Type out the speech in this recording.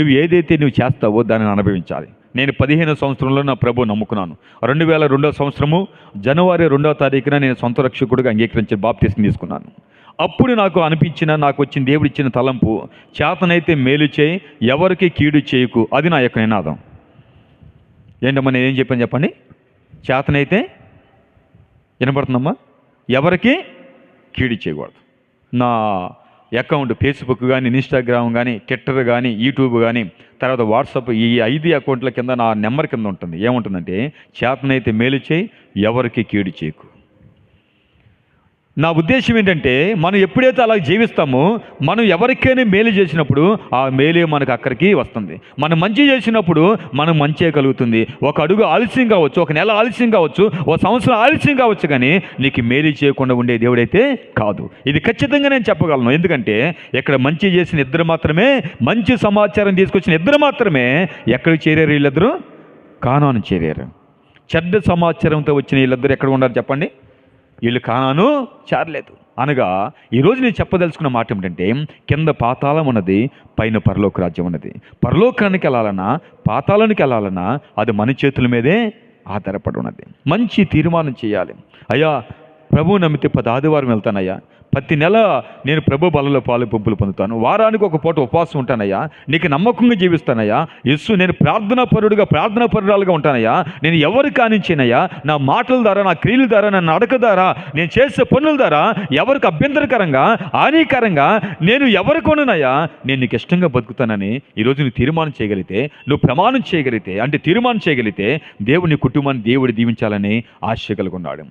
నువ్వు ఏదైతే నువ్వు చేస్తావో దానిని అనుభవించాలి. నేను 15 సంవత్సరంలో నా ప్రభు నమ్ముకున్నాను. 2002 సంవత్సరము జనవరి 2వ తారీఖున నేను సొంత రక్షకుడిగా అంగీకరించి బాప్తిస్మం తీసుకున్నాను. అప్పుడు నాకు నాకు వచ్చిన దేవుడిచ్చిన తలంపు, చేతనైతే మేలు చేయి, ఎవరికి కీడు చేయకు. అది నా యొక్క నినాదం. ఏంటమ్మా నేను ఏం చెప్పాను చెప్పండి? చేతనైతే వినపడుతుందమ్మా, ఎవరికి కీడు చేయకూడదు. నా అకౌంట్ ఫేస్బుక్ కానీ, ఇన్స్టాగ్రామ్ కానీ, ట్విట్టర్ కానీ, యూట్యూబ్ కానీ, తర్వాత వాట్సాప్, ఈ 5 అకౌంట్ల కింద నా నెంబర్ కింద ఉంటుంది. ఏముంటుందంటే, చేతనైతే మేలు చేయి, ఎవరికి కీడు చేయకు. నా ఉద్దేశం ఏంటంటే, మనం ఎప్పుడైతే అలా జీవిస్తామో, మనం ఎవరికైనా మేలు చేసినప్పుడు ఆ మేలే మనకు అక్కడికి వస్తుంది. మనం మంచి చేసినప్పుడు మనం మంచే కలుగుతుంది. ఒక అడుగు ఆలస్యం కావచ్చు, ఒక నెల ఆలస్యం కావచ్చు, ఒక సంవత్సరం ఆలస్యం కావచ్చు, కానీ నీకు మేలు చేయకుండా ఉండే దేవుడైతే కాదు. ఇది ఖచ్చితంగా నేను చెప్పగలను. ఎందుకంటే ఇక్కడ మంచి చేసిన ఇద్దరు మాత్రమే, మంచి సమాచారం తీసుకొచ్చిన ఇద్దరు మాత్రమే ఎక్కడికి చేరారు? వీళ్ళిద్దరూ కానాను చేరారు. చెడ్డ సమాచారంతో వచ్చిన వీళ్ళిద్దరు ఎక్కడ ఉన్నారు చెప్పండి? వీళ్ళు కానాను చేరలేదు. అనగా ఈరోజు నేను చెప్పదలుచుకున్న మాట ఏమిటంటే, కింద పాతాళం ఉన్నది, పైన పరలోక రాజ్యం ఉన్నది. పరలోకానికి వెళ్ళాలన్నా, పాతాళానికి వెళ్ళాలన్నా అది మన చేతుల మీదే ఆధారపడి ఉన్నది. మంచి తీర్మానం చేయాలి. అయ్యా ప్రభువు నమ్మితే 10 ఆదివారం వెళ్తానయ్యా, ప్రతి నెల నేను ప్రభు బలలో పాలు పంపులు పొందుతాను, వారానికి ఒక పూట ఉపవాసం ఉంటానయ్యా, నీకు నమ్మకంగా జీవిస్తానయ్యా, నేను ప్రార్థనా పరురాలుగా ఉంటానయ్యా, నేను ఎవరు కానించేనయ్యా, నా మాటల ద్వారా, నా క్రియల ద్వారా, నా నడక ద్వారా, నేను చేసే పనుల ద్వారా ఎవరికి అభ్యంతరకరంగా, హానికరంగా నేను ఎవరికి ఉన్నానయ్యా, నేను నీకు ఇష్టంగా బతుకుతానని ఈరోజు నువ్వు తీర్మానం చేయగలిగితే, నువ్వు ప్రమాణం చేయగలిగితే, అంటే తీర్మానం చేయగలిగితే, దేవుని కుటుంబాన్ని దేవుడు దీవించాలని ఆశ కలిగి ఉన్నాడు.